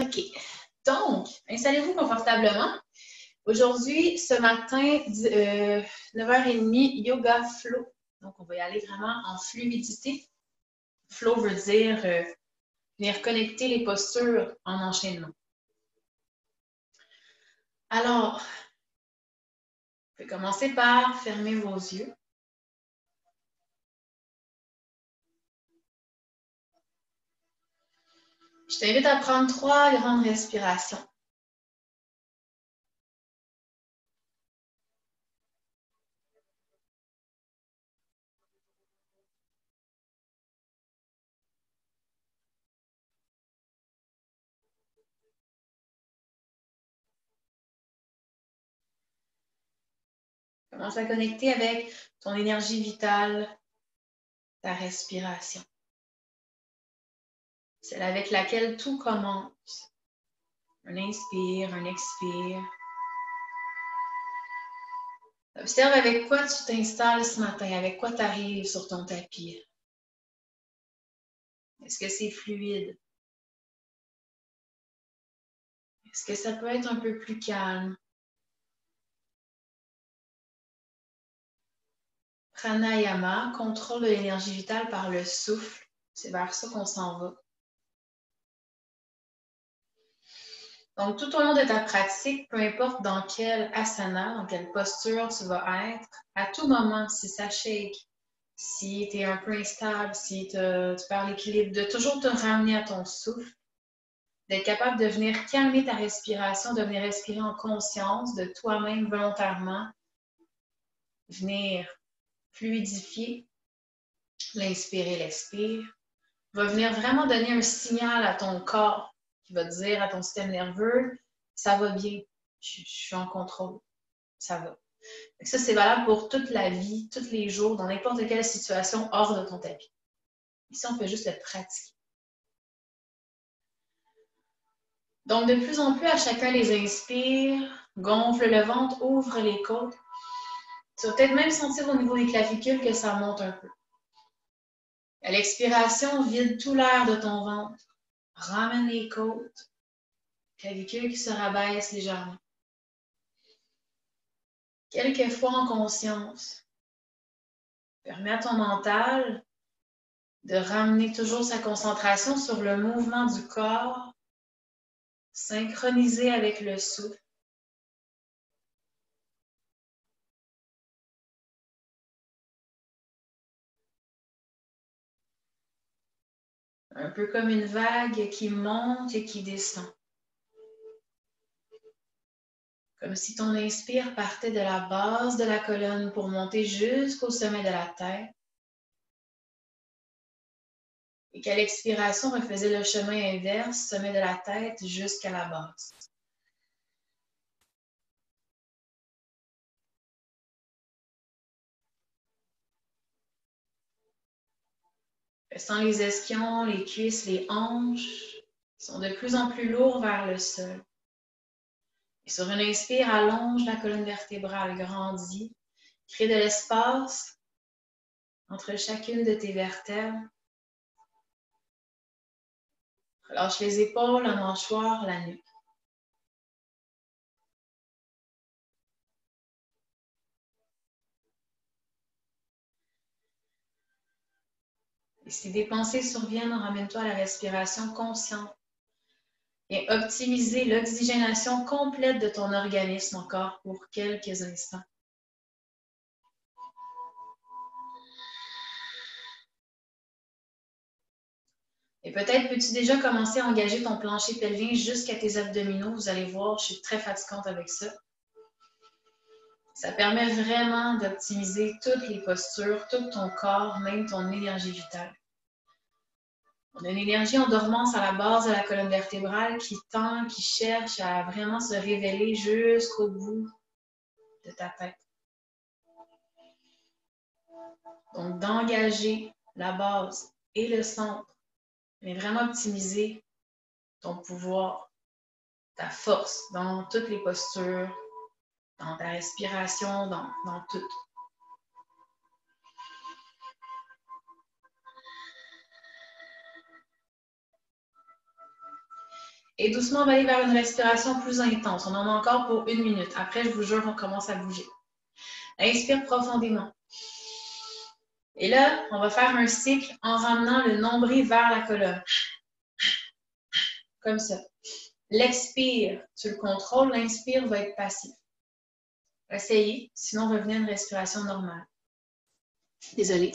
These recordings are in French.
OK. Donc, installez-vous confortablement. Aujourd'hui, ce matin, 9h30, yoga flow. Donc, on va y aller vraiment en fluidité. Flow veut dire venir connecter les postures en enchaînement. Alors, vous pouvez commencer par fermer vos yeux. Je t'invite à prendre 3 grandes respirations. Commence à connecter avec ton énergie vitale, ta respiration. Celle avec laquelle tout commence. Un inspire, un expire. Observe avec quoi tu t'installes ce matin, avec quoi tu arrives sur ton tapis. Est-ce que c'est fluide? Est-ce que ça peut être un peu plus calme? Pranayama, contrôle de l'énergie vitale par le souffle. C'est vers ça qu'on s'en va. Donc, tout au long de ta pratique, peu importe dans quelle asana, dans quelle posture tu vas être, à tout moment, si ça shake, si tu es un peu instable, si tu perds l'équilibre, de toujours te ramener à ton souffle, d'être capable de venir calmer ta respiration, de venir respirer en conscience de toi-même volontairement, venir fluidifier l'inspire et l'expire, va venir vraiment donner un signal à ton corps qui va te dire à ton système nerveux, ça va bien, je suis en contrôle, ça va. Donc ça, c'est valable pour toute la vie, tous les jours, dans n'importe quelle situation hors de ton tapis. Ici, on peut juste le pratiquer. Donc, de plus en plus, à chacun les inspire, gonfle le ventre, ouvre les côtes. Tu vas peut-être même sentir au niveau des clavicules que ça monte un peu. À l'expiration, vide tout l'air de ton ventre. Ramène les côtes. Clavicules qui se rabaissent légèrement. Quelques fois en conscience. Permets à ton mental de ramener toujours sa concentration sur le mouvement du corps, synchronisé avec le souffle. Un peu comme une vague qui monte et qui descend. Comme si ton inspire partait de la base de la colonne pour monter jusqu'au sommet de la tête. Et qu'à l'expiration, refaisait le chemin inverse, sommet de la tête jusqu'à la base. Sens les ischions, les cuisses, les hanches qui sont de plus en plus lourds vers le sol. Et sur une inspire, allonge la colonne vertébrale, grandit, crée de l'espace entre chacune de tes vertèbres. Relâche les épaules, la mâchoire, la nuque. Et si des pensées surviennent, ramène-toi à la respiration consciente et optimiser l'oxygénation complète de ton organisme encore pour quelques instants. Et peut-être peux-tu déjà commencer à engager ton plancher pelvien jusqu'à tes abdominaux. Vous allez voir, je suis très fatigante avec ça. Ça permet vraiment d'optimiser toutes les postures, tout ton corps, même ton énergie vitale. On a une énergie en dormance à la base de la colonne vertébrale qui tend, qui cherche à vraiment se révéler jusqu'au bout de ta tête. Donc, d'engager la base et le centre, mais vraiment optimiser ton pouvoir, ta force dans toutes les postures, dans ta respiration, dans tout. Et doucement, on va aller vers une respiration plus intense. On en a encore pour 1 minute. Après, je vous jure, on commence à bouger. Inspire profondément. Et là, on va faire un cycle en ramenant le nombril vers la colonne. Comme ça. L'expire, tu le contrôles. L'inspire va être passif. Essayez, sinon revenez à une respiration normale. Désolée.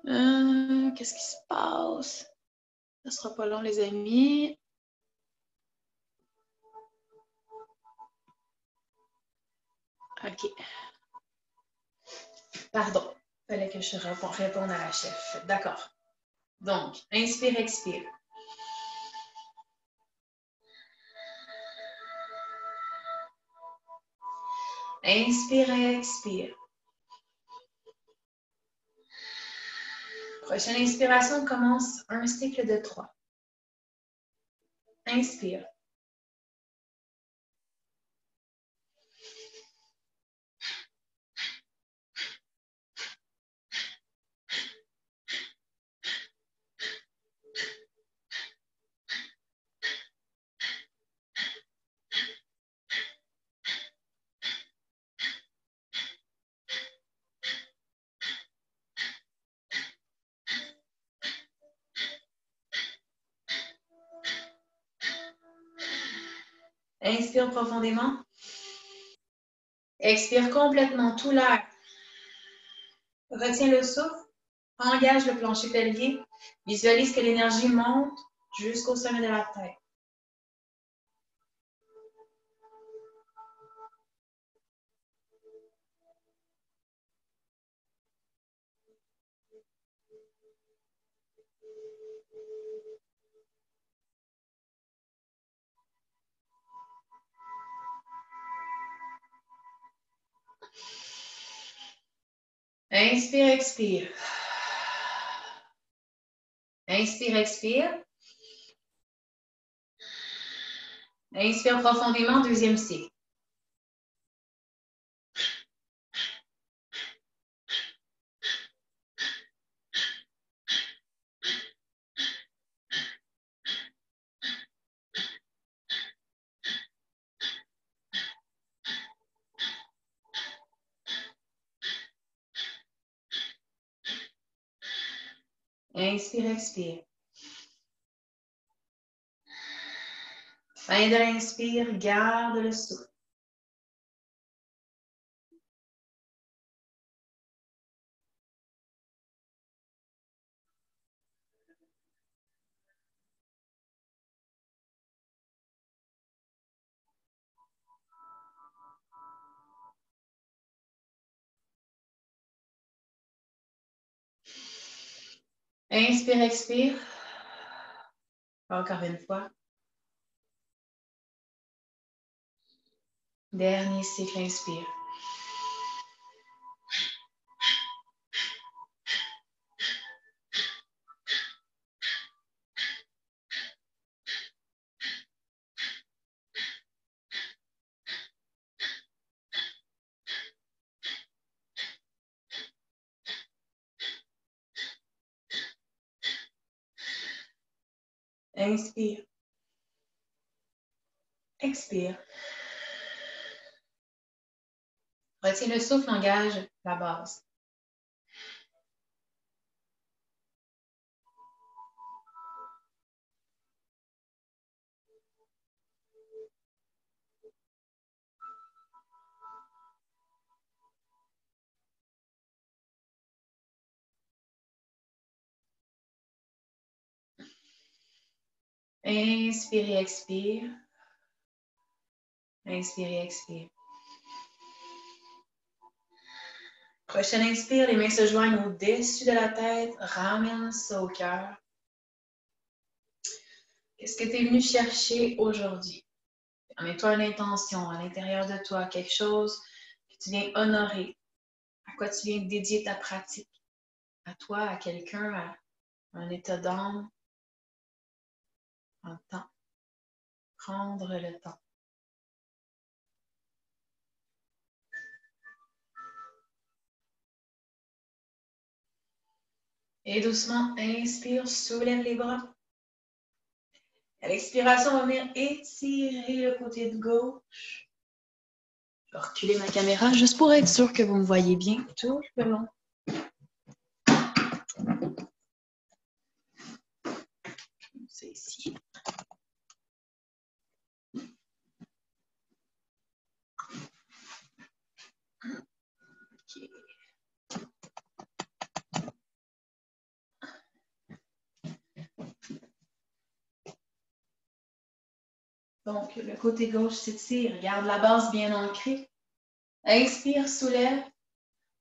Qu'est-ce qui se passe? Ça sera pas long, les amis. OK. Pardon. Il fallait que je réponde à la chef. D'accord. Donc, inspire, expire. Inspire et expire. Prochaine inspiration commence un cycle de 3. Inspire. Inspire profondément. Expire complètement tout l'air. Retiens le souffle. Engage le plancher pelvien. Visualise que l'énergie monte jusqu'au sommet de la tête. Inspire, expire. Inspire, expire. Inspire profondément, deuxième cycle. Inspire, expire. Fin de l'inspire, garde le souffle. Inspire, expire. Encore une fois. Dernier cycle, inspire. Inspire. Expire. Retiens le souffle, engage la base. Inspire et expire. Inspire et expire. Prochaine inspire, les mains se joignent au-dessus de la tête. Ramène ça au cœur. Qu'est-ce que tu es venu chercher aujourd'hui? Mets-toi une intention à l'intérieur de toi, quelque chose que tu viens honorer, à quoi tu viens dédier ta pratique, à toi, à quelqu'un, à un état d'âme, un temps. Prendre le temps. Et doucement, inspire, soulève les bras. À l'expiration, on va venir étirer le côté de gauche. Je vais reculer ma caméra juste pour être sûr que vous me voyez bien tout le long. C'est ici. Okay. Donc, le côté gauche s'étire. Garde la base bien ancrée. Inspire, soulève.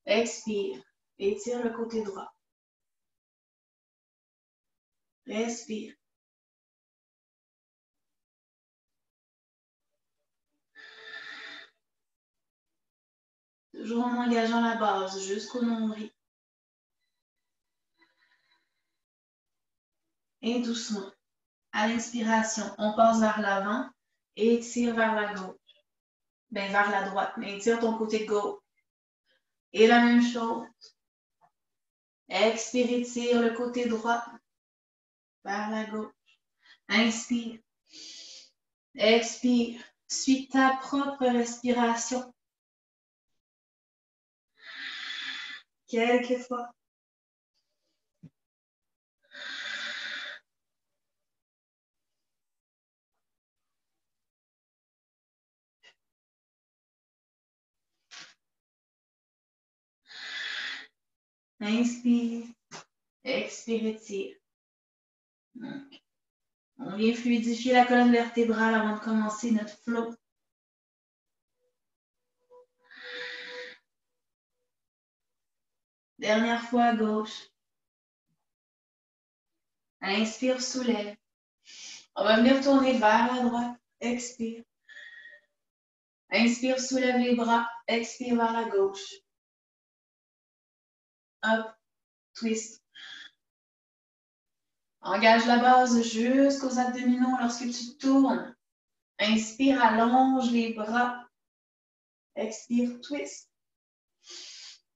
Expire. Étire le côté droit. Respire. Toujours en engageant la base jusqu'au nombril. Et doucement, à l'inspiration, on passe vers l'avant et étire vers la gauche. Ben, vers la droite, mais étire ton côté gauche. Et la même chose. Expire, étire le côté droit vers la gauche. Inspire. Expire. Suis ta propre respiration. Quelques fois. Inspire. Expire, étire. Donc, on vient fluidifier la colonne vertébrale avant de commencer notre flow. Dernière fois à gauche. Inspire, soulève. On va venir tourner vers la droite. Expire. Inspire, soulève les bras. Expire vers la gauche. Hop, twist. Engage la base jusqu'aux abdominaux lorsque tu tournes. Inspire, allonge les bras. Expire, twist.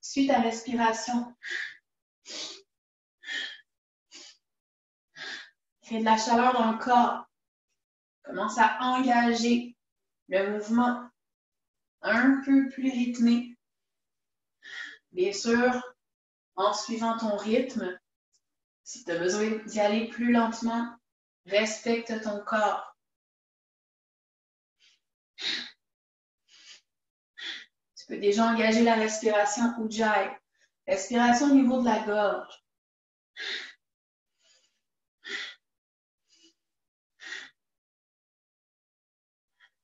Suis ta respiration. Crée de la chaleur dans le corps. Commence à engager le mouvement un peu plus rythmé. Bien sûr, en suivant ton rythme. Si tu as besoin d'y aller plus lentement, respecte ton corps. Tu peux déjà engager la respiration Ujjayi. Respiration au niveau de la gorge.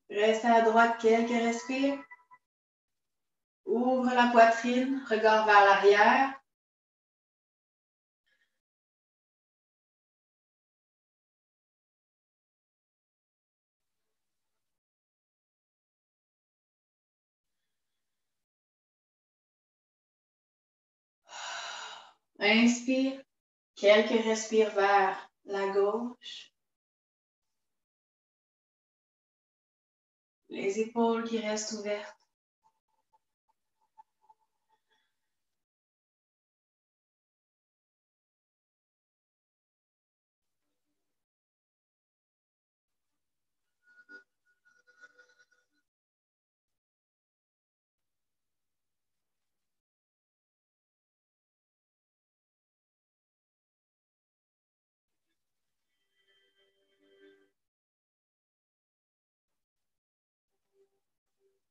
Reste à droite quelques respires. Ouvre la poitrine, regard vers l'arrière. Inspire, quelques respires vers la gauche. Les épaules qui restent ouvertes.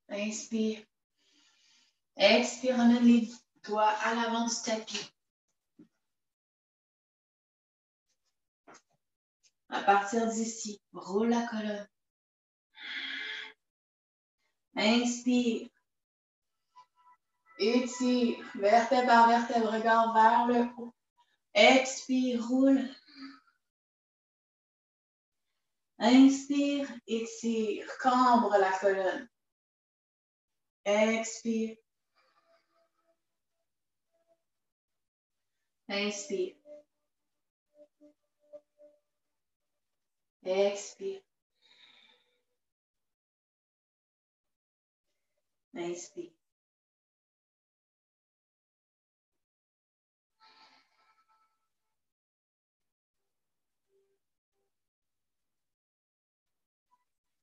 Inspire. Expire, amène les doigts à l'avant du tapis. À partir d'ici, roule la colonne. Inspire. Étire, vertèbre par vertèbre, regard vers le haut. Expire, roule. Inspire, étire, cambre la colonne. Expire. Inspire. Expire. Inspire.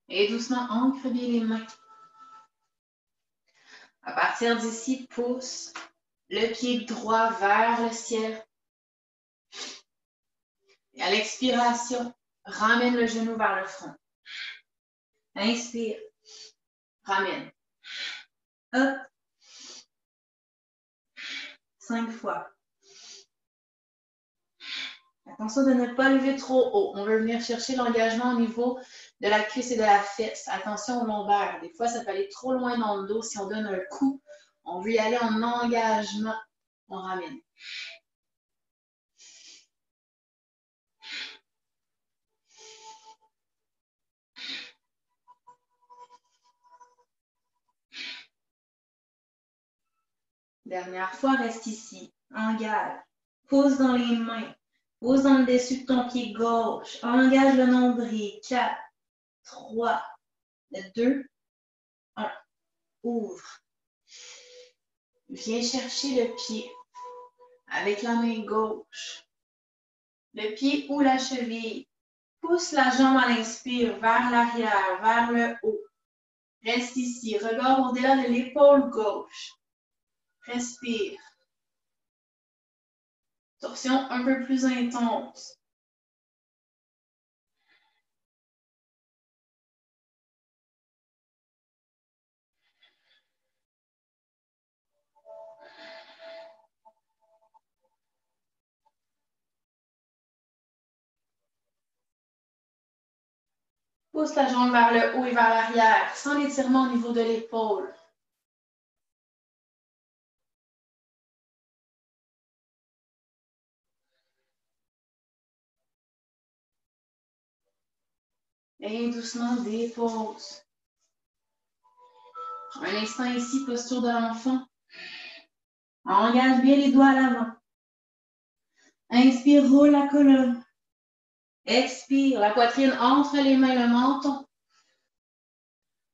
Et doucement, ancre bien les mains. À partir d'ici, pousse le pied droit vers le ciel. Et à l'expiration, ramène le genou vers le front. Inspire. Ramène. Hop. 5 fois. Attention de ne pas lever trop haut. On veut venir chercher l'engagement au niveau de la cuisse et de la fesse. Attention au lombaire. Des fois, ça peut aller trop loin dans le dos. Si on donne un coup, on veut y aller en engagement. On ramène. Dernière fois, reste ici. Engage. Pose dans les mains. Pose dans le dessus de ton pied gauche. Engage le nombril. 4, 3, 2, 1. Ouvre. Viens chercher le pied avec la main gauche. Le pied ou la cheville. Pousse la jambe à l'inspire vers l'arrière, vers le haut. Reste ici. Regarde au-delà de l'épaule gauche. Respire. Torsion un peu plus intense. Pousse la jambe vers le haut et vers l'arrière, sans l'étirement au niveau de l'épaule. Et doucement dépose. Prends un instant ici, posture de l'enfant. Engage bien les doigts à l'avant. Inspire, roule la colonne. Expire, la poitrine entre les mains, le menton.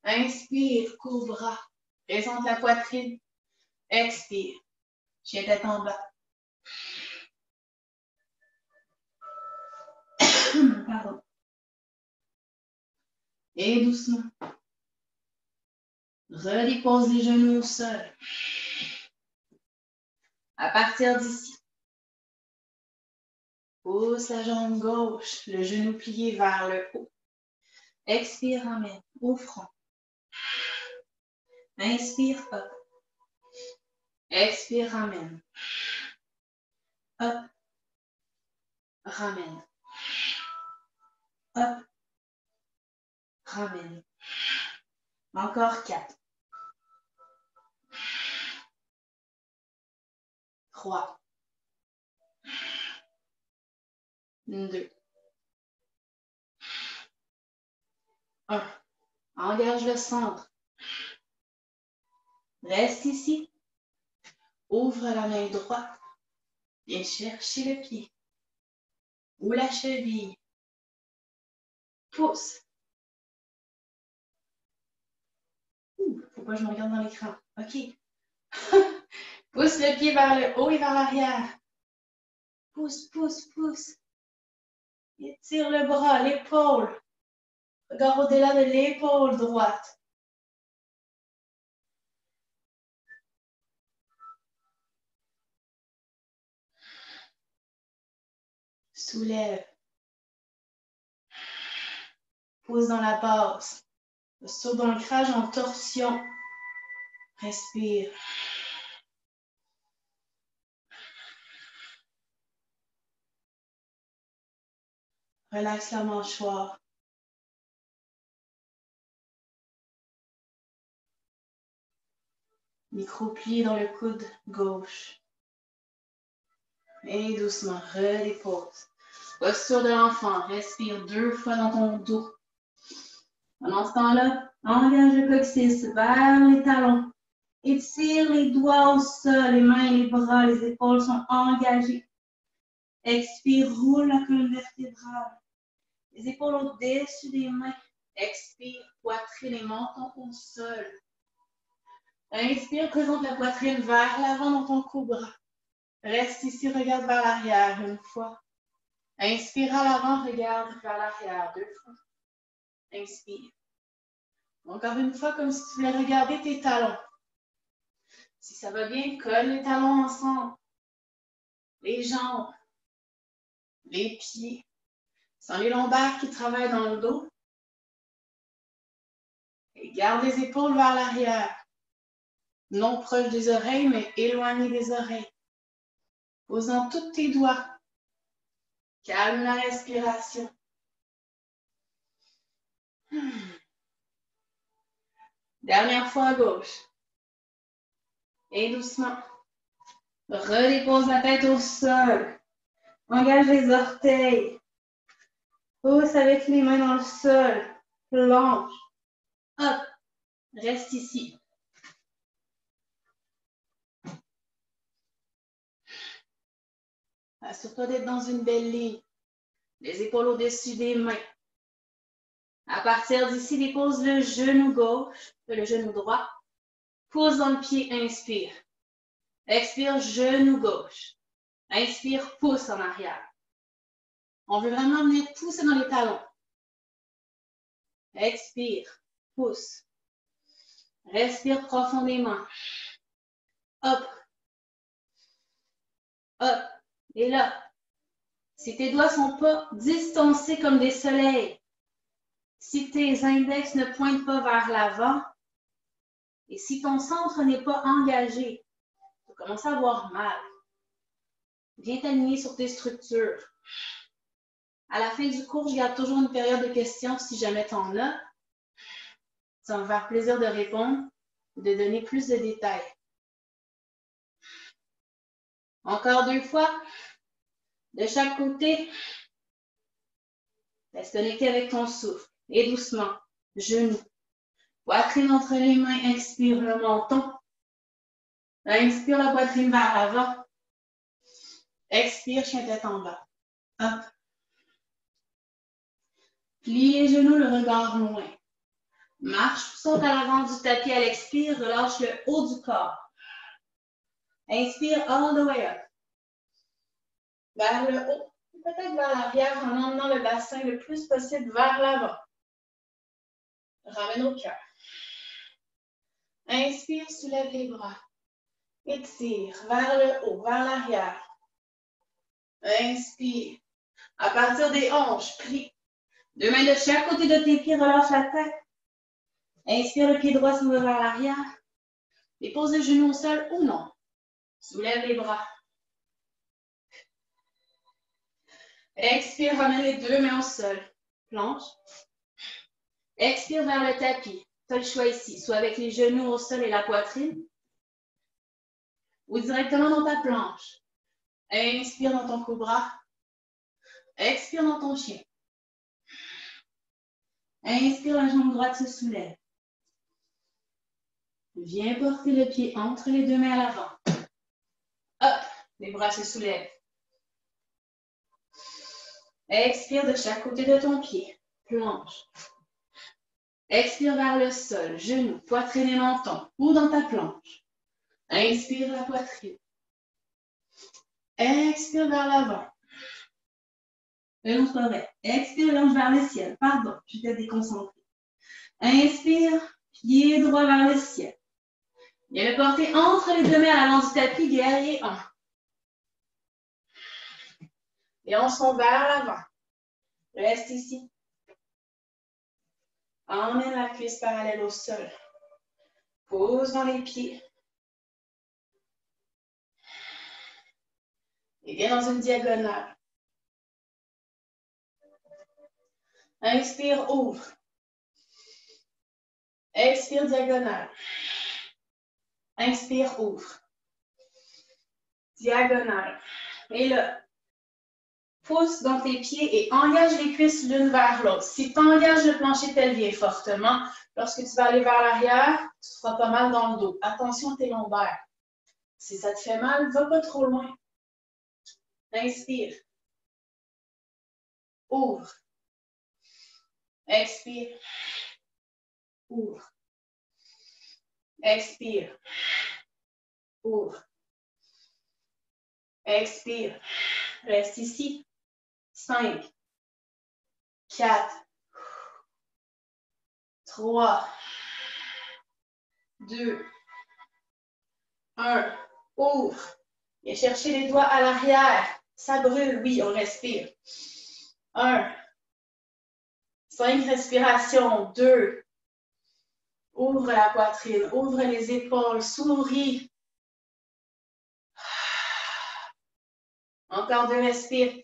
Inspire, cobra. Présente la poitrine. Expire. Chien tête en bas. Pardon. Et doucement. Redépose les genoux au sol. À partir d'ici, pousse la jambe gauche, le genou plié vers le haut. Expire, ramène au front. Inspire, hop. Expire, ramène. Hop. Ramène. Hop. Ramène. Encore 4. 3. 2. 1. Engage le centre. Reste ici. Ouvre la main droite. Viens chercher le pied. Ou la cheville. Pousse. Faut pas que je me regarde dans l'écran. OK. Pousse le pied vers le haut et vers l'arrière. Pousse, pousse, pousse. Étire le bras, l'épaule. Regarde au-delà de l'épaule droite. Soulève. Pousse dans la base. Posture d'ancrage en torsion. Respire. Relaxe la mâchoire. Micro-plie dans le coude gauche. Et doucement, redépose. Posture de l'enfant. Respire 2 fois dans ton dos. Pendant ce temps-là, engage le coccyx vers les talons. Étire les doigts au sol, les mains, les bras, les épaules sont engagées. Expire, roule la colonne vertébrale. Les épaules au-dessus des mains. Expire, poitrine et menton au sol. Inspire, présente la poitrine vers l'avant dans ton cobra. Reste ici, regarde vers l'arrière 1 fois. Inspire à l'avant, regarde vers l'arrière 2 fois. Inspire. Encore une fois, comme si tu voulais regarder tes talons. Si ça va bien, colle les talons ensemble. Les jambes, les pieds. Sans les lombaires qui travaillent dans le dos. Et garde les épaules vers l'arrière. Non proche des oreilles, mais éloigné des oreilles. Posant tous tes doigts. Calme la respiration. Dernière fois à gauche. Et doucement. Redépose la tête au sol. Engage les orteils. Pousse avec les mains dans le sol. Plonge. Hop. Reste ici. Assure-toi d'être dans une belle ligne. Les épaules au-dessus des mains. À partir d'ici, dépose le genou gauche, le genou droit. Pousse dans le pied, inspire. Expire, genou gauche. Inspire, pousse en arrière. On veut vraiment venir pousser dans les talons. Expire, pousse. Respire profondément. Hop. Hop. Et là, si tes doigts ne sont pas distancés comme des soleils, si tes index ne pointent pas vers l'avant, et si ton centre n'est pas engagé, tu commences à avoir mal. Viens t'aligner sur tes structures. À la fin du cours, je garde toujours une période de questions si jamais tu en as. Ça va me faire plaisir de répondre et de donner plus de détails. Encore 2 fois. De chaque côté, reste connecté avec ton souffle. Et doucement, genoux. Poitrine entre les mains, expire le menton. Inspire la poitrine vers l'avant. Expire, chien tête en bas. Hop. Plie les genoux, le regard loin. Marche, saute à l'avant du tapis à l'expire, relâche le haut du corps. Inspire all the way up. Vers le haut, peut-être vers l'arrière en emmenant le bassin le plus possible vers l'avant. Ramène au cœur. Inspire, soulève les bras. Étire vers le haut, vers l'arrière. Inspire. À partir des hanches, plie. 2 mains de chaque côté de tes pieds, relâche la tête. Inspire, le pied droit s'ouvre vers l'arrière. Dépose les genoux au sol ou non. Soulève les bras. Expire, ramène les 2 mains au sol. Planche. Expire vers le tapis. Tu as le choix ici, soit avec les genoux au sol et la poitrine, ou directement dans ta planche. Inspire dans ton cobra. Expire dans ton chien. Inspire, la jambe droite se soulève. Viens porter le pied entre les 2 mains à l'avant. Hop, les bras se soulèvent. Expire de chaque côté de ton pied. Planche. Expire vers le sol, genoux, poitrine et menton, ou dans ta planche. Inspire la poitrine. Expire vers l'avant. Non, c'est pas vrai. Expire, lance vers le ciel. Pardon, j'étais déconcentrée. Inspire, pied droit vers le ciel. Viens le porter entre les 2 mains à l'avant du tapis, guerrier 1. Et on se vers l'avant. Reste ici. Emmène la cuisse parallèle au sol. Pose dans les pieds. Et viens dans une diagonale. Inspire, ouvre. Expire, diagonale. Inspire, ouvre. Diagonale. Et là, pousse dans tes pieds et engage les cuisses l'une vers l'autre. Si tu engages le plancher pelvien fortement, lorsque tu vas aller vers l'arrière, tu te feras pas mal dans le dos. Attention à tes lombaires. Si ça te fait mal, va pas trop loin. Inspire. Ouvre. Expire. Ouvre. Expire. Ouvre. Expire. Reste ici. 5, 4, 3, 2, 1. Ouvre. Et cherchez les doigts à l'arrière. Ça brûle, oui, on respire. 1. 5 respirations. 2. Ouvre la poitrine, ouvre les épaules, souris. Encore 2 respires.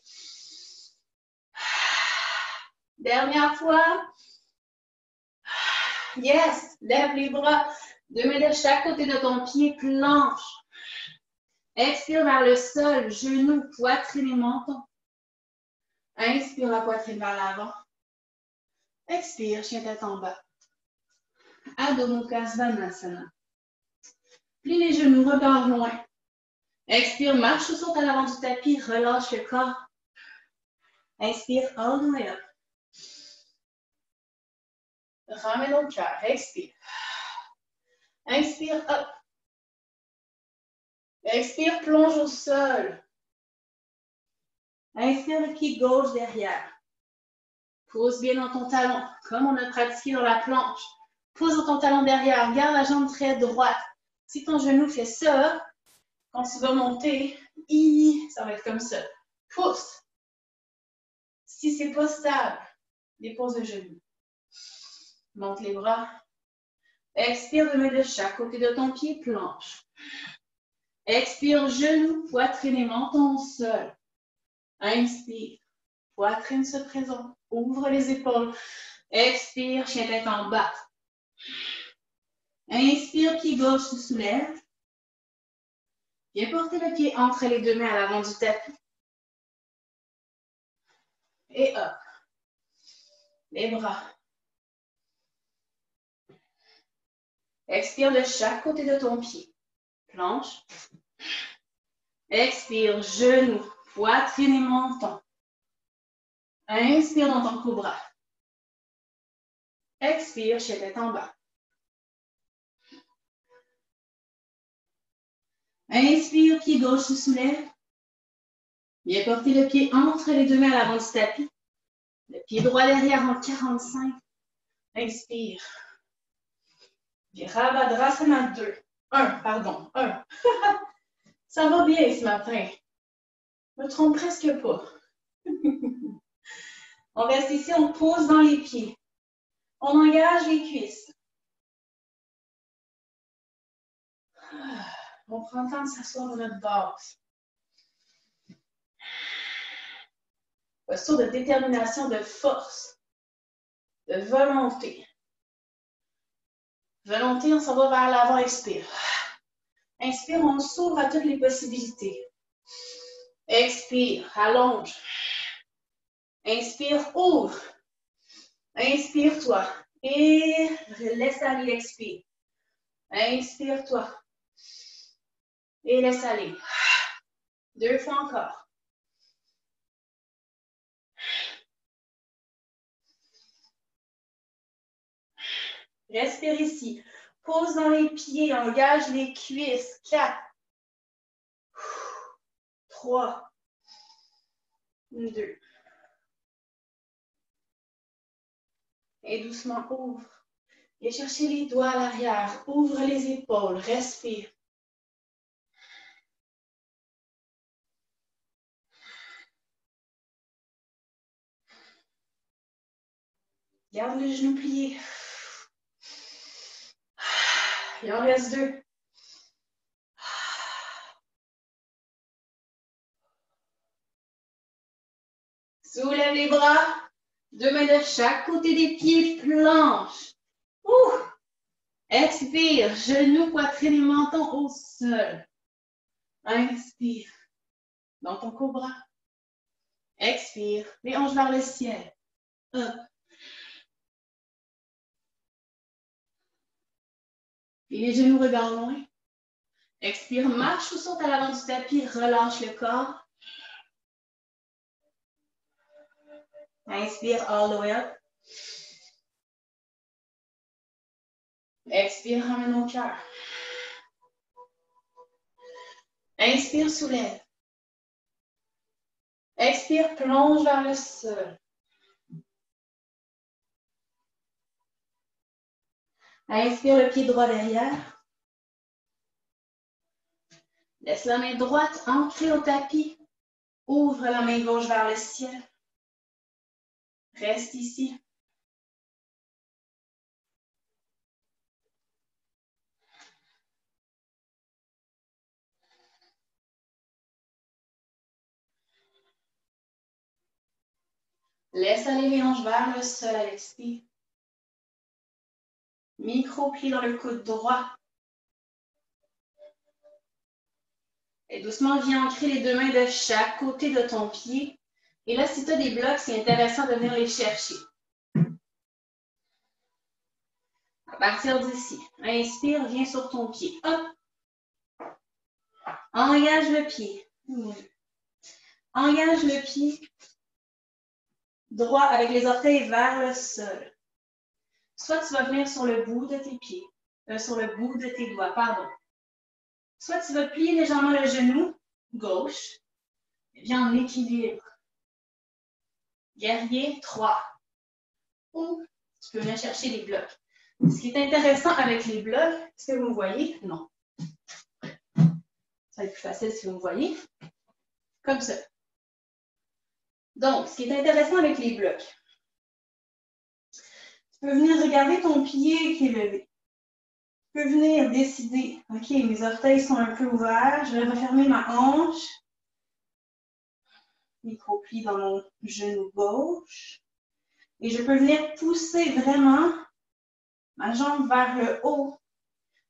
Dernière fois. Yes, lève les bras. 2 mains de chaque côté de ton pied, planche. Expire vers le sol, genoux, poitrine et menton. Inspire la poitrine vers l'avant. Expire, chien tête en bas. Adho Mukha Svanasana. Plie les genoux, regarde loin. Expire, marche ou saute à l'avant du tapis, relâche le corps. Inspire, all the way up. Ramène au cœur, expire. Inspire, up. Expire, plonge au sol. Inspire le pied gauche derrière. Pose bien dans ton talon, comme on a pratiqué dans la planche. Pose dans ton talon derrière, garde la jambe très droite. Si ton genou fait ça, quand tu vas monter, ça va être comme ça. Pousse. Si c'est pas stable, dépose le genou. Monte les bras. Expire de main de chaque côté de ton pied, planche. Expire, genou, poitrine et menton au sol. Inspire. Poitrine se présente. Ouvre les épaules. Expire, chien tête en bas. Inspire, pied gauche se soulève. Viens porter le pied entre les 2 mains à l'avant du tapis. Et hop. Les bras. Expire de chaque côté de ton pied. Planche. Expire, genou, poitrine et menton. Inspire dans ton cobra. Expire, chien tête en bas. Inspire, pied gauche se soulève. Viens porter le pied entre les 2 mains à l'avant du tapis. Le pied droit derrière en 45. Inspire. Virabhadrasana 2. 1. Ça va bien ce matin. Je me trompe presque pas. On reste ici, on pose dans les pieds. On engage les cuisses. On prend le temps de s'asseoir dans notre base. Posture de détermination, de force, de volonté. Volonté, on s'en va vers l'avant, expire. Inspire, on s'ouvre à toutes les possibilités. Expire, allonge. Inspire, ouvre. Inspire-toi. Et laisse aller, expire. Inspire-toi. Et laisse aller. 2 fois encore. Respire ici. Pose dans les pieds, engage les cuisses. 4, 3, 2. Et doucement ouvre. Et cherchez les doigts à l'arrière. Ouvre les épaules. Respire. Garde les genoux pliés. Il en reste 2. Soulève les bras. 2 mains de chaque côté des pieds, planche. Expire, genoux, poitrine et menton au sol. Inspire. Dans ton cobra. Expire. Les hanches vers le ciel. Up. Et les genoux regardent loin. Expire, marche ou saute à l'avant du tapis, relâche le corps. Inspire all the way up. Expire, ramène au cœur. Inspire, soulève. Expire, plonge vers le sol. Inspire le pied droit derrière. Laisse la main droite ancrée au tapis. Ouvre la main gauche vers le ciel. Reste ici. Laisse aller les hanches vers le sol à l'expire. Micro-plie dans le coude droit. Et doucement, viens ancrer les deux mains de chaque côté de ton pied. Et là, si tu as des blocs, c'est intéressant de venir les chercher. À partir d'ici, inspire, viens sur ton pied. Hop. Engage le pied. Engage le pied droit avec les orteils vers le sol. Soit tu vas venir sur le bout de tes pieds, sur le bout de tes doigts, pardon. Soit tu vas plier légèrement le genou gauche, et viens en équilibre. Guerrier 3. Ou tu peux venir chercher les blocs. Ce qui est intéressant avec les blocs, est-ce que vous me voyez? Non. Ça va être plus facile si vous me voyez. Comme ça. Donc, ce qui est intéressant avec les blocs, tu peux venir regarder ton pied qui est levé. Tu peux venir décider, OK, mes orteils sont un peu ouverts, je vais refermer ma hanche. Micro-plie dans mon genou gauche. Et je peux venir pousser vraiment ma jambe vers le haut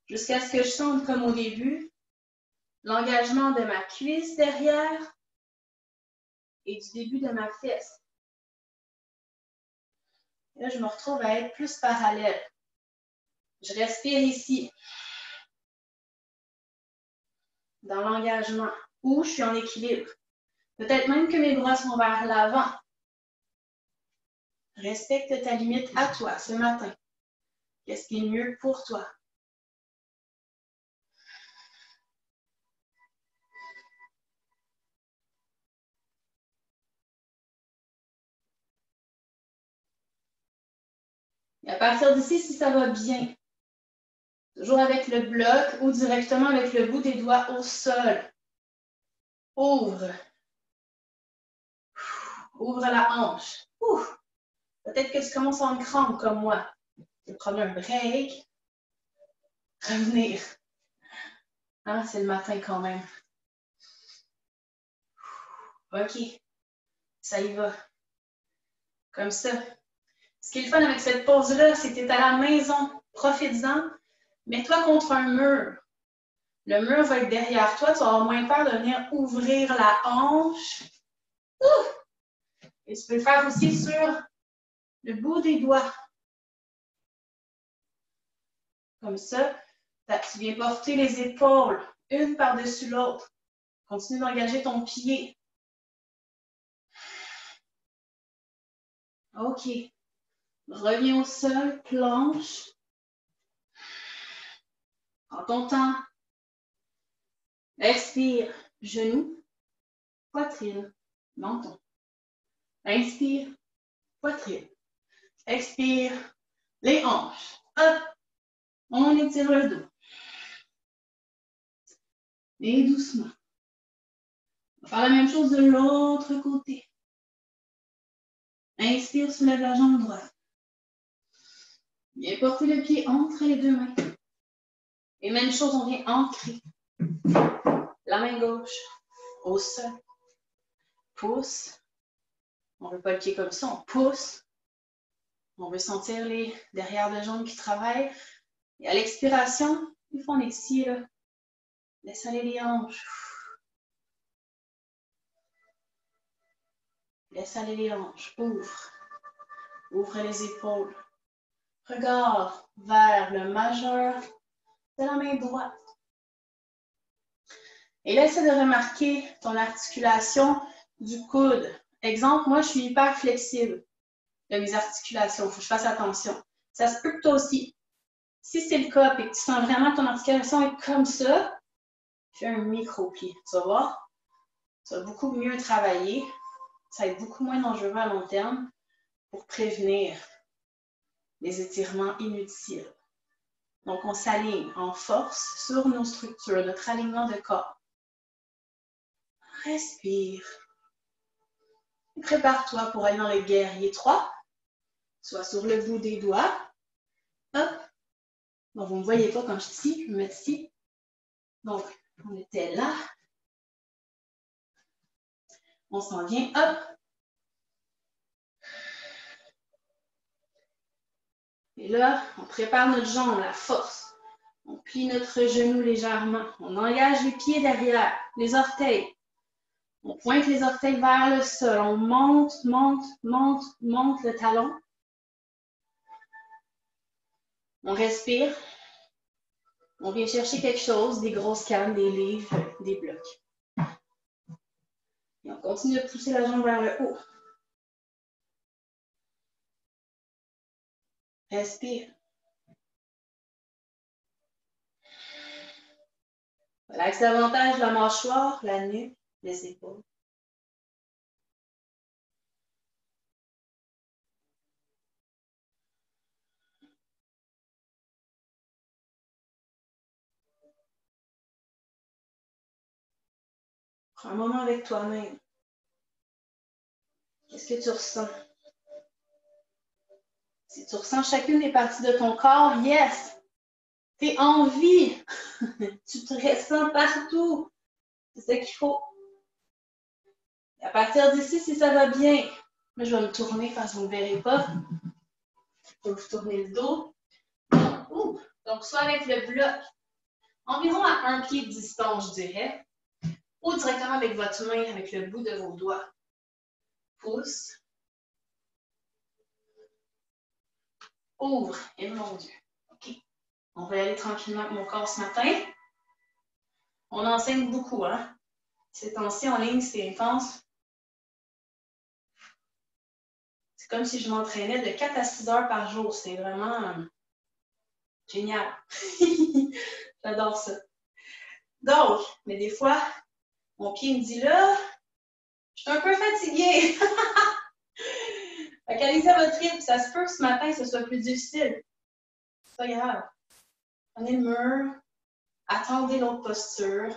jusqu'à ce que je sente, comme au début, l'engagement de ma cuisse derrière et du début de ma fesse. Et là, je me retrouve à être plus parallèle. Je respire ici, dans l'engagement, où je suis en équilibre. Peut-être même que mes bras sont vers l'avant. Respecte ta limite à toi ce matin. Qu'est-ce qui est mieux pour toi? Et à partir d'ici, si ça va bien, toujours avec le bloc ou directement avec le bout des doigts au sol. Ouvre. Ouvre la hanche. Peut-être que tu commences en crampe comme moi. Tu peux prendre un break. Revenir. Hein, c'est le matin quand même. OK. Ça y va. Comme ça. Ce qui est le fun avec cette pause-là, c'est que tu es à la maison. Profites-en. Mets-toi contre un mur. Le mur va être derrière toi. Tu vas avoir moins peur de venir ouvrir la hanche. Et tu peux le faire aussi sur le bout des doigts. Comme ça, tu viens porter les épaules une par-dessus l'autre. Continue d'engager ton pied. OK. Reviens au sol, planche. Prends ton temps. Expire, genou, poitrine, menton. Inspire, poitrine. Expire, les hanches. Hop, on étire le dos. Et doucement. On va faire la même chose de l'autre côté. Inspire, soulève la jambe droite. Viens porter le pied entre les deux mains. Et même chose, on vient ancrer la main gauche au sol. Pousse. On ne veut pas le pied comme ça, on pousse. On veut sentir les derrière de jambes qui travaillent. Et à l'expiration, une fois on est ici, là, laisse aller les hanches. Laisse aller les hanches. Ouvre. Ouvre les épaules. Regard vers le majeur de la main droite. Et là, essaie de remarquer ton articulation du coude. Exemple, moi, je suis hyper flexible de mes articulations. Il faut que je fasse attention. Ça se peut que toi aussi. Si c'est le cas et que tu sens vraiment que ton articulation est comme ça, fais un micro-pli. Tu vas voir, tu vas beaucoup mieux travailler. Ça va être beaucoup moins dangereux à long terme pour prévenir les étirements inutiles. Donc, on s'aligne en force sur nos structures, notre alignement de corps. Respire. Prépare-toi pour aller dans le guerrier 3. Soit sur le bout des doigts. Hop. Bon, vous ne me voyez pas quand je suis ici, je me mets ici. Donc, on était là. On s'en vient, hop. Et là, on prépare notre jambe, la force. On plie notre genou légèrement. On engage les pieds derrière, les orteils. On pointe les orteils vers le sol. On monte, monte, monte, monte le talon. On respire. On vient chercher quelque chose, des grosses cannes, des livres, des blocs. Et on continue de pousser la jambe vers le haut. Respire. Relaxe davantage la mâchoire, la nuque, les épaules. Prends un moment avec toi-même. Qu'est-ce que tu ressens? Si tu ressens chacune des parties de ton corps, yes! Tu es en vie! Tu te ressens partout! C'est ça qu'il faut. Et à partir d'ici, si ça va bien, là, je vais me tourner parce que vous ne me verrez pas. Je vais vous tourner le dos. Ouh. Donc, soit avec le bloc, environ à 1 pied de distance, je dirais, ou directement avec votre main, avec le bout de vos doigts. Pouce. Ouvre. Et mon Dieu. OK. On va y aller tranquillement avec mon corps ce matin. On enseigne beaucoup, hein? Ces temps-ci en ligne, c'est intense. C'est comme si je m'entraînais de 4 à 6 heures par jour. C'est vraiment génial. J'adore ça. Donc, mais des fois, mon pied me dit là, je suis un peu fatiguée. Fait qu'allez-y à votre rythme. Ça se peut que ce matin, ce soit plus difficile. C'est pas grave. Prenez le mur. Attendez l'autre posture.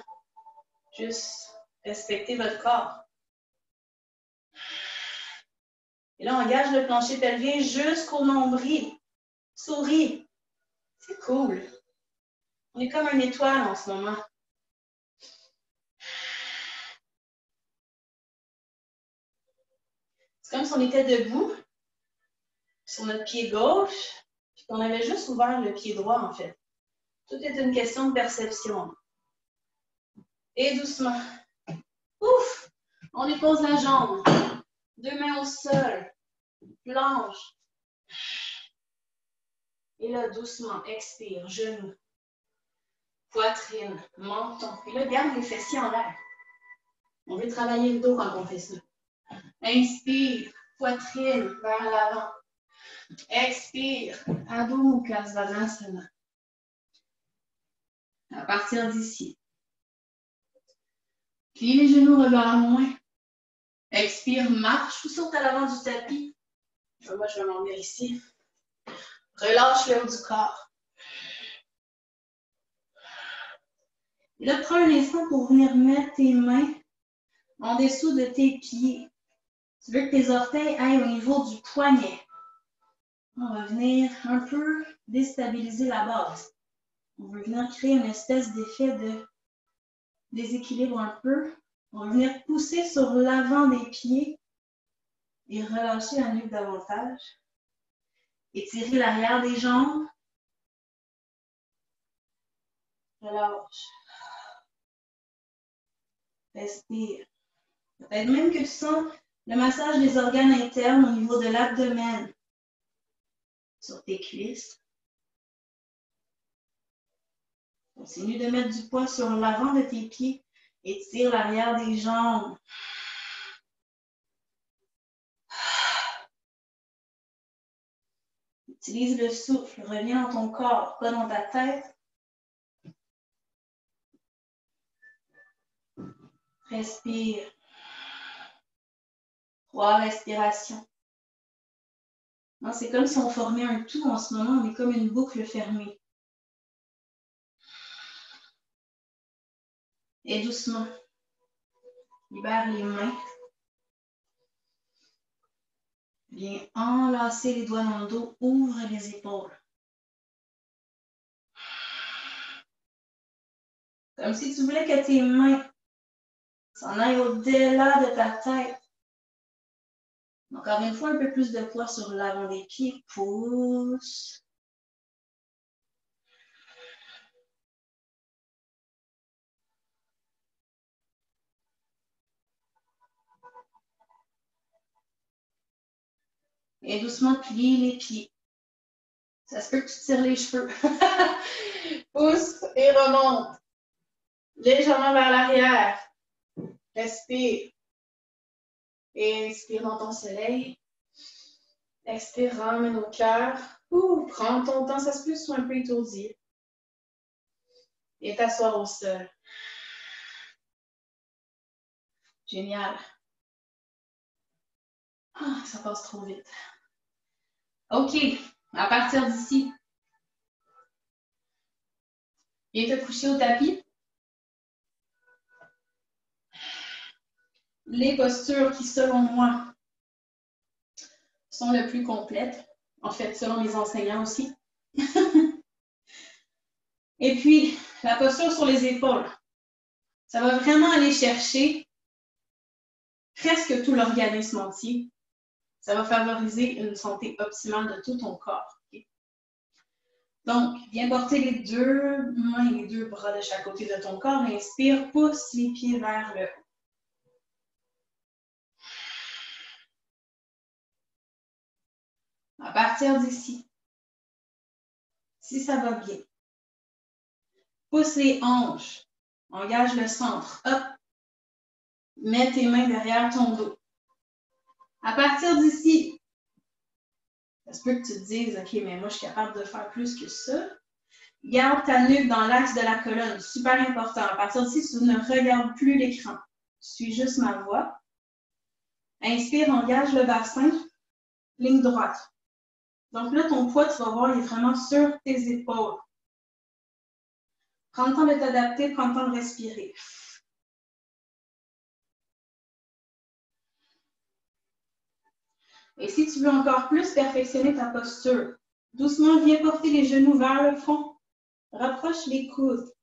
Juste respectez votre corps. Et là, on engage le plancher pelvien jusqu'au nombril. Souris. C'est cool. On est comme une étoile en ce moment. C'est comme si on était debout sur notre pied gauche, puis qu'on avait juste ouvert le pied droit, en fait. Tout est une question de perception. Et doucement. Ouf! On dépose la jambe. 2 mains au sol. Planche. Et là, doucement, expire. Genou. Poitrine. Menton. Et là, garde les fessiers en l'air. On veut travailler le dos quand on fait ça. Inspire. Poitrine vers l'avant. Expire. Adho Mukha Svanasana. À partir d'ici. Plie les genoux, regard loin. Expire, marche ou saute à l'avant du tapis. Moi, je vais m'en venir ici. Relâche le haut du corps. Et là, prends un instant pour venir mettre tes mains en dessous de tes pieds. Tu veux que tes orteils aillent au niveau du poignet. On va venir un peu déstabiliser la base. On veut venir créer une espèce d'effet de déséquilibre un peu. On va venir pousser sur l'avant des pieds et relâcher la nuque davantage. Étirer l'arrière des jambes. Relâche. Respire. Peut-être même que tu sens le massage des organes internes au niveau de l'abdomen. Sur tes cuisses. Continue de mettre du poids sur l'avant de tes pieds. Étire l'arrière des jambes. Utilise le souffle. Reviens dans ton corps, pas dans ta tête. Respire. 3 respirations. C'est comme si on formait un tout en ce moment. On est comme une boucle fermée. Et doucement, libère les mains. Viens enlacer les doigts dans le dos, ouvre les épaules. Comme si tu voulais que tes mains s'en aillent au-delà de ta tête. Encore une fois, un peu plus de poids sur l'avant des pieds. Pousse. Et doucement, plie les pieds. Ça se peut que tu tires les cheveux. Pousse et remonte. Légèrement vers l'arrière. Respire. Et inspire dans ton soleil. Expire, ramène au cœur. Prends ton temps, ça se peut que tu sois un peu étourdi. Et t'asseoir au sol. Génial. Ça passe trop vite. OK. À partir d'ici, viens te coucher au tapis. Les postures qui, selon moi, sont les plus complètes. En fait, selon mes enseignants aussi. Et puis, la posture sur les épaules. Ça va vraiment aller chercher presque tout l'organisme entier. Ça va favoriser une santé optimale de tout ton corps. Okay? Donc, viens porter les deux mains et les deux bras de chaque côté de ton corps. Inspire, pousse les pieds vers le haut. À partir d'ici, si ça va bien, pousse les hanches, engage le centre, hop, mets tes mains derrière ton dos. À partir d'ici, ça se peut que tu te dises, OK, mais moi, je suis capable de faire plus que ça. Garde ta nuque dans l'axe de la colonne, super important. À partir d'ici, tu ne regardes plus l'écran. Suis juste ma voix. Inspire, engage le bassin, ligne droite. Donc là, ton poids, tu vas voir, il est vraiment sur tes épaules. Prends le temps de t'adapter, prends le temps de respirer. Et si tu veux encore plus perfectionner ta posture, doucement, viens porter les genoux vers le fond. Rapproche les coudes.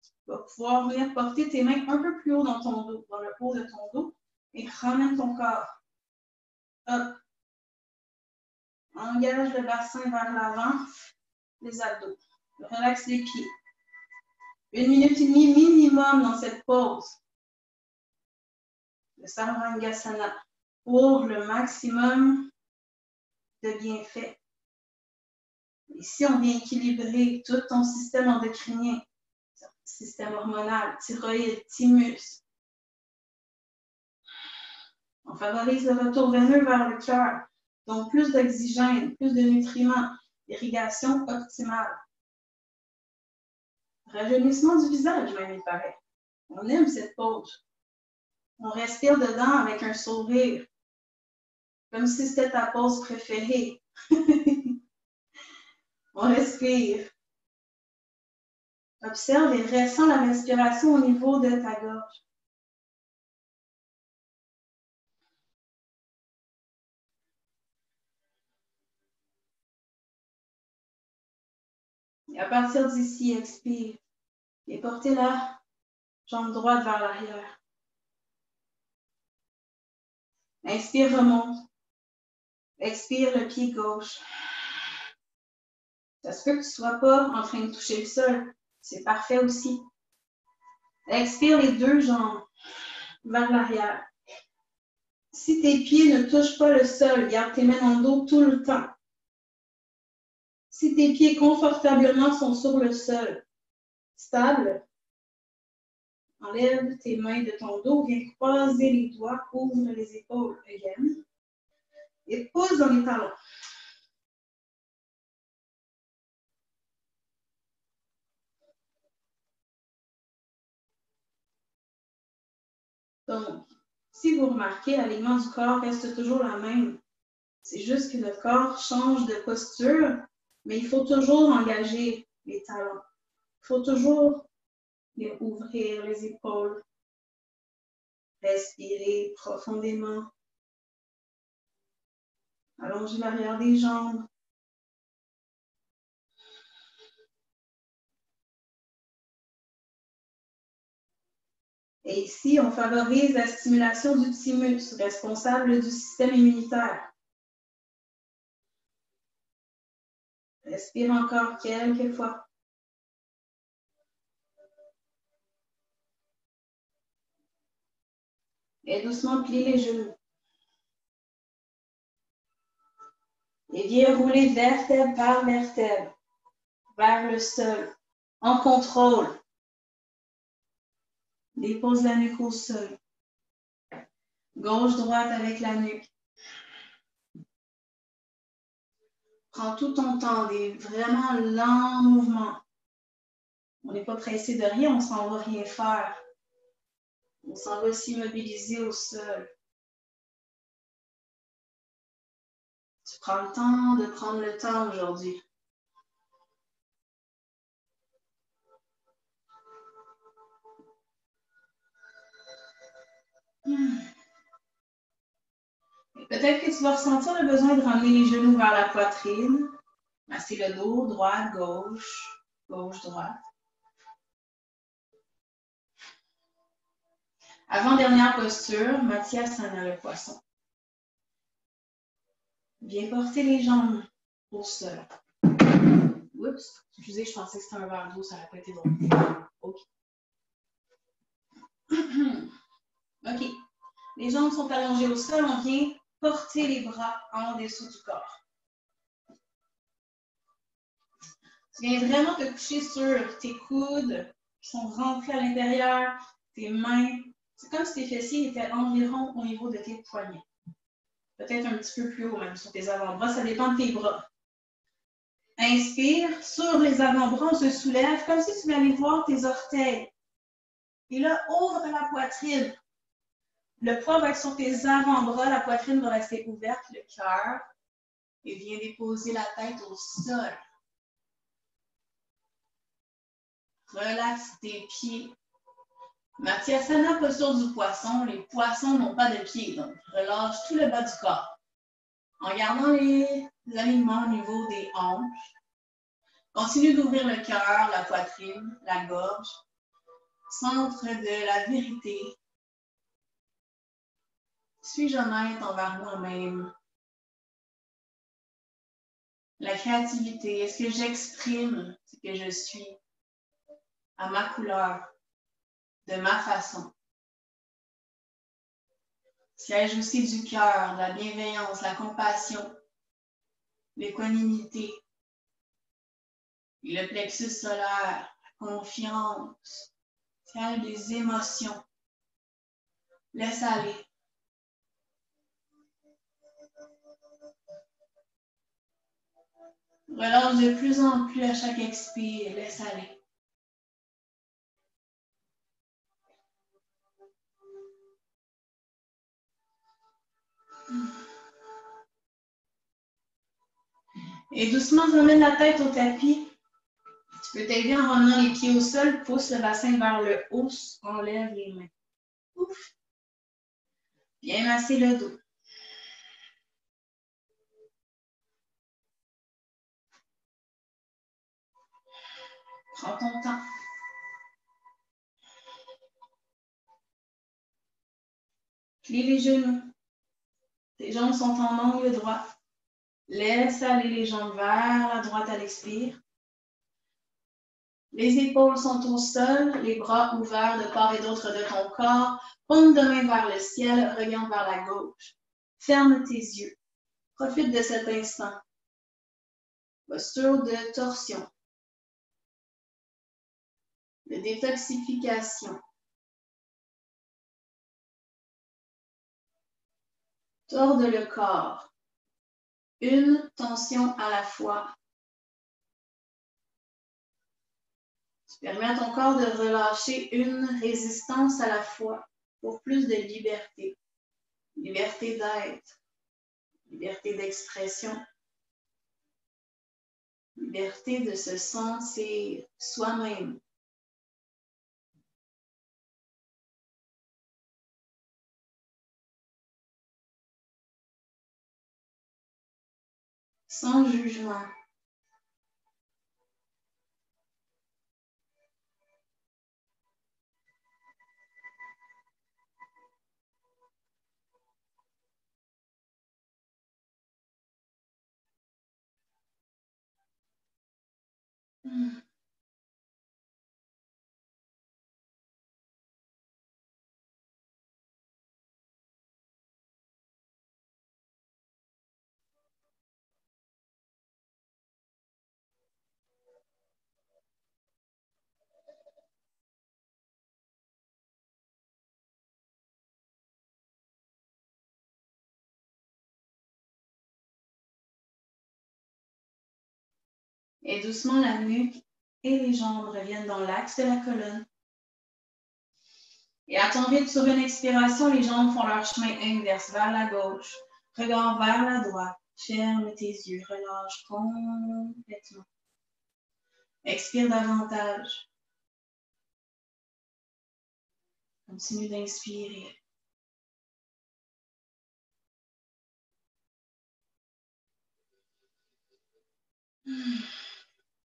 Tu vas pouvoir venir porter tes mains un peu plus haut dans ton dos, dans le haut de ton dos, et ramène ton corps. Hop. Engage le bassin vers l'avant, les abdos. Relaxe les pieds. 1 minute et demie minimum dans cette pause. Le Sarvangasana pour le maximum de bienfaits. Ici, on vient équilibrer tout ton système endocrinien, système hormonal, thyroïde, thymus. On favorise le retour veineux vers le cœur. Donc, plus d'oxygène, plus de nutriments, irrigation optimale. Rajeunissement du visage, même, il paraît. On aime cette pause. On respire dedans avec un sourire, comme si c'était ta pause préférée. On respire. Observe et ressens la respiration au niveau de ta gorge. Et à partir d'ici, expire. Et portez la jambe droite vers l'arrière. Inspire, remonte. Expire le pied gauche. Ça se peut que tu ne sois pas en train de toucher le sol. C'est parfait aussi. Expire les deux jambes vers l'arrière. Si tes pieds ne touchent pas le sol, garde tes mains dans le dos tout le temps. Si tes pieds confortablement sont sur le sol, stable, enlève tes mains de ton dos, viens croiser les doigts, ouvre les épaules again et pose dans les talons. Donc, si vous remarquez, l'alignement du corps reste toujours la même. C'est juste que notre corps change de posture, mais il faut toujours engager les talons. Il faut toujours Et ouvrir les épaules. Respirez profondément. Allongez l'arrière des jambes. Et ici, on favorise la stimulation du thymus, responsable du système immunitaire. Respire encore quelques fois. Et doucement, plie les genoux. Et viens rouler vertèbre par vertèbre vers le sol, en contrôle. Dépose la nuque au sol. Gauche-droite avec la nuque. Prends tout ton temps, des vraiment lents mouvements. On n'est pas pressé de rien, on s'en va rien faire. On s'en va s'immobiliser au sol. Tu prends le temps de prendre le temps aujourd'hui. Peut-être que tu vas ressentir le besoin de ramener les genoux vers la poitrine. Masser le dos, droite, gauche, gauche, droite. Avant-dernière posture, Matyasana, le poisson. Viens porter les jambes au sol. Oups, excusez, je pensais que c'était un verre d'eau, ça n'aurait pas été drôle. OK. OK. Les jambes sont allongées au sol, on vient porter les bras en dessous du corps. Tu viens vraiment te coucher sur tes coudes qui sont rentrés à l'intérieur, tes mains. C'est comme si tes fessiers étaient environ au niveau de tes poignets. Peut-être un petit peu plus haut même sur tes avant-bras, ça dépend de tes bras. Inspire, sur les avant-bras, on se soulève comme si tu voulais aller voir tes orteils. Et là, ouvre la poitrine. Le poids va être sur tes avant-bras, la poitrine va rester ouverte, le cœur. Et viens déposer la tête au sol. Relaxe tes pieds. Matyasana, posture du poisson. Les poissons n'ont pas de pieds, donc relâche tout le bas du corps. En gardant les alignements au niveau des hanches. Continue d'ouvrir le cœur, la poitrine, la gorge. Centre de la vérité. Suis-je honnête envers moi-même? La créativité, est-ce que j'exprime ce que je suis à ma couleur, de ma façon? Siège aussi du cœur, la bienveillance, la compassion, l'équanimité, le plexus solaire, la confiance, siège des émotions. Laisse aller. Relâche de plus en plus à chaque expire, laisse aller. Et doucement, ramène la tête au tapis. Tu peux t'aider en ramenant les pieds au sol, pousse le bassin vers le haut, enlève les mains. Ouf. Bien masser le dos. Prends ton temps. Plie les genoux. Tes jambes sont en angle droit. Laisse aller les jambes vers la droite à l'expire. Les épaules sont au sol, les bras ouverts de part et d'autre de ton corps. Paume de main vers le ciel, regarde vers la gauche. Ferme tes yeux. Profite de cet instant. Posture de torsion. De détoxification. Torde le corps. Une tension à la fois. Tu permets à ton corps de relâcher une résistance à la fois pour plus de liberté. Liberté d'être, liberté d'expression, liberté de se sentir soi-même. sans jugement. Et doucement, la nuque et les jambes reviennent dans l'axe de la colonne. Et à ton rythme, sur une expiration, les jambes font leur chemin inverse vers la gauche. Regard vers la droite. Ferme tes yeux. Relâche complètement. Expire davantage. Continue d'inspirer.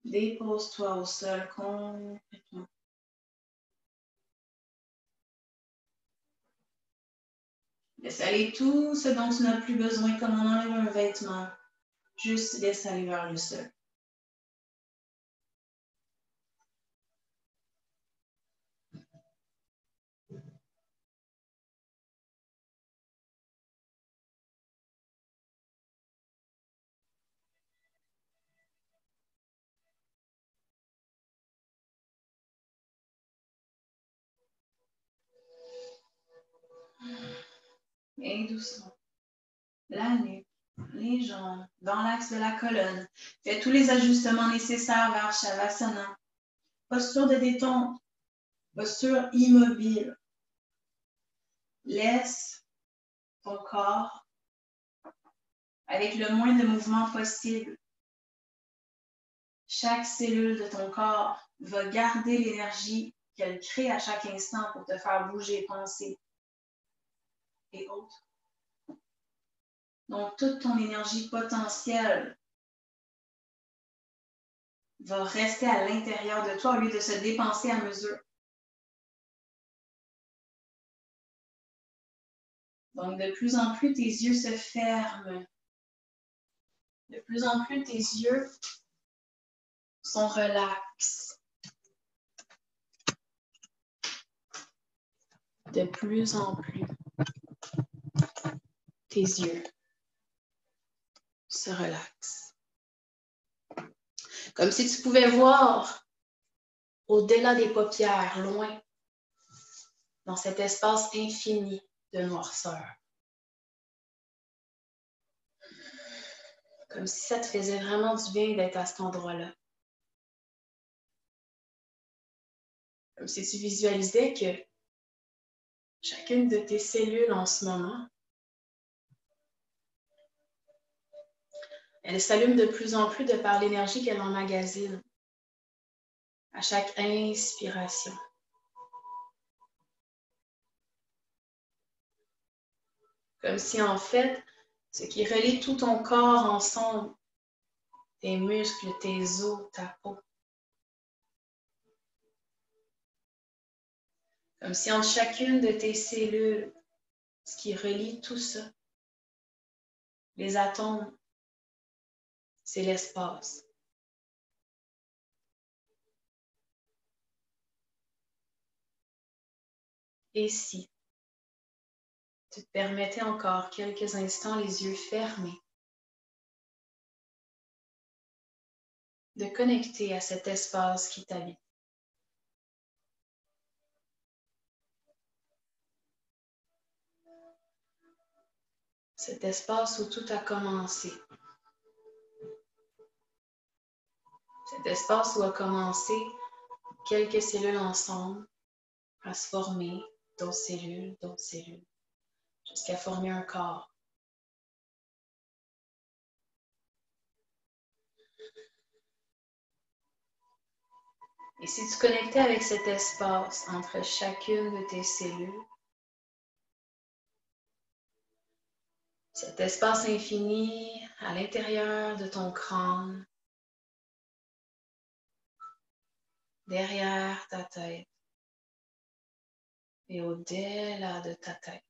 Dépose-toi au sol complètement. Laisse aller tout ce dont tu n'as plus besoin, comme on enlève un vêtement. Juste laisse aller vers le sol. Et doucement. La nuque, les jambes, dans l'axe de la colonne. Fais tous les ajustements nécessaires vers Shavasana. Posture de détente, posture immobile. Laisse ton corps avec le moins de mouvement possible. Chaque cellule de ton corps va garder l'énergie qu'elle crée à chaque instant pour te faire bouger, penser et autres. Donc, toute ton énergie potentielle va rester à l'intérieur de toi au lieu de se dépenser à mesure. Donc, de plus en plus, tes yeux se ferment. De plus en plus, tes yeux sont relax. De plus en plus, tes yeux se relaxent. Comme si tu pouvais voir au-delà des paupières, loin, dans cet espace infini de noirceur. Comme si ça te faisait vraiment du bien d'être à cet endroit-là. Comme si tu visualisais que chacune de tes cellules en ce moment, elle s'allume de plus en plus de par l'énergie qu'elle emmagasine à chaque inspiration. Comme si en fait, ce qui relie tout ton corps ensemble, tes muscles, tes os, ta peau, comme si entre chacune de tes cellules, ce qui relie tout ça, les atomes, c'est l'espace. Et si tu te permettais encore quelques instants les yeux fermés, de connecter à cet espace qui t'habite. Cet espace où tout a commencé. Cet espace où a commencé quelques cellules ensemble à se former, d'autres cellules, jusqu'à former un corps. Et si tu connectais avec cet espace entre chacune de tes cellules, cet espace infini à l'intérieur de ton crâne, derrière ta tête et au-delà de ta tête.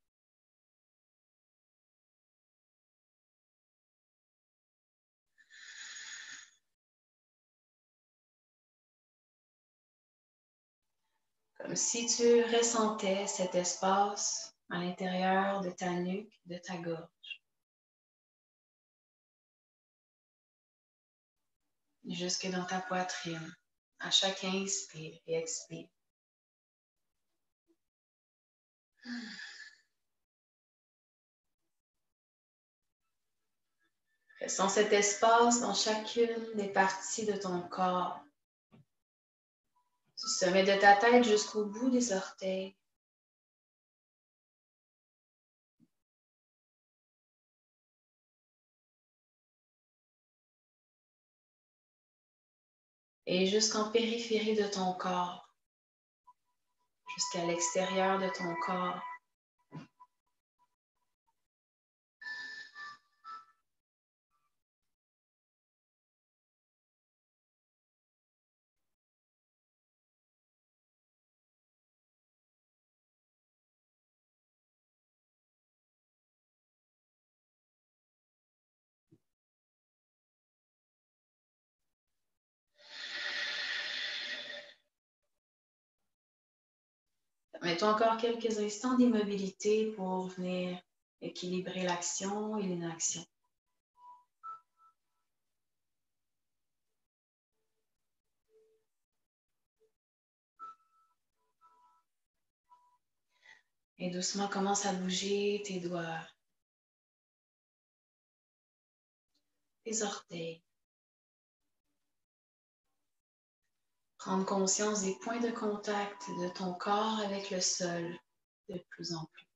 Comme si tu ressentais cet espace à l'intérieur de ta nuque, de ta gorge. Jusque dans ta poitrine, à chaque inspire et expire. Ressens cet espace dans chacune des parties de ton corps. Du sommet de ta tête jusqu'au bout des orteils. Et jusqu'en périphérie de ton corps. Jusqu'à l'extérieur de ton corps. Mettons encore quelques instants d'immobilité pour venir équilibrer l'action et l'inaction. Et doucement commence à bouger tes doigts, tes orteils. Prendre conscience des points de contact de ton corps avec le sol de plus en plus.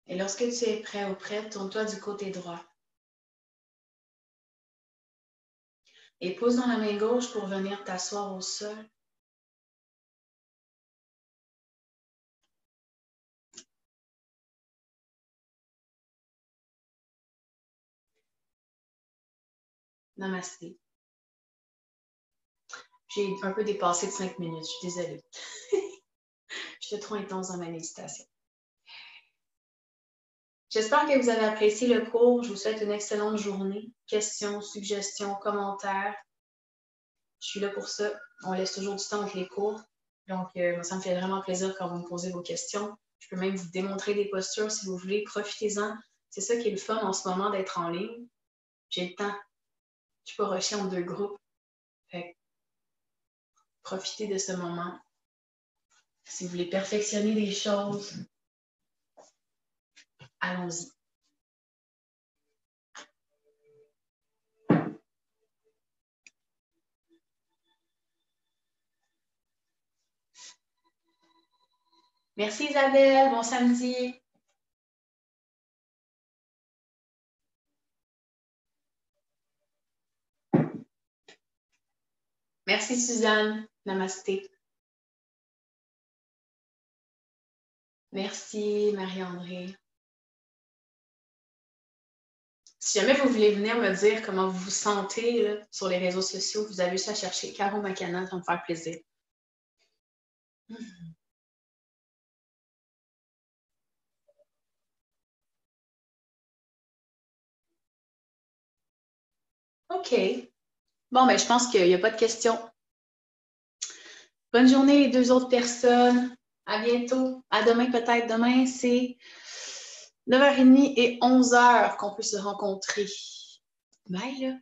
Et lorsque tu es prêt ou prête, tourne-toi du côté droit. Et pose dans la main gauche pour venir t'asseoir au sol. Namasté. J'ai un peu dépassé de 5 minutes, je suis désolée. J'étais trop intense dans ma méditation. J'espère que vous avez apprécié le cours. Je vous souhaite une excellente journée. Questions, suggestions, commentaires. Je suis là pour ça. On laisse toujours du temps entre les cours. Donc, ça me fait vraiment plaisir quand vous me posez vos questions. Je peux même vous démontrer des postures si vous voulez. Profitez-en. C'est ça qui est le fun en ce moment d'être en ligne. J'ai le temps. Je ne suis pas rushée en 2 groupes. Fait que, profitez de ce moment. Si vous voulez perfectionner des choses, allons-y. Merci Isabelle, bon samedi. Merci Suzanne, namasté. Merci Marie-André. Si jamais vous voulez venir me dire comment vous vous sentez là, sur les réseaux sociaux, vous avez juste à chercher Caro Macana, ça va me faire plaisir. OK. Bon, ben, je pense qu'il n'y a pas de questions. Bonne journée les 2 autres personnes. À bientôt. À demain peut-être. Demain, c'est 9h30 et 11h qu'on peut se rencontrer. Bye là.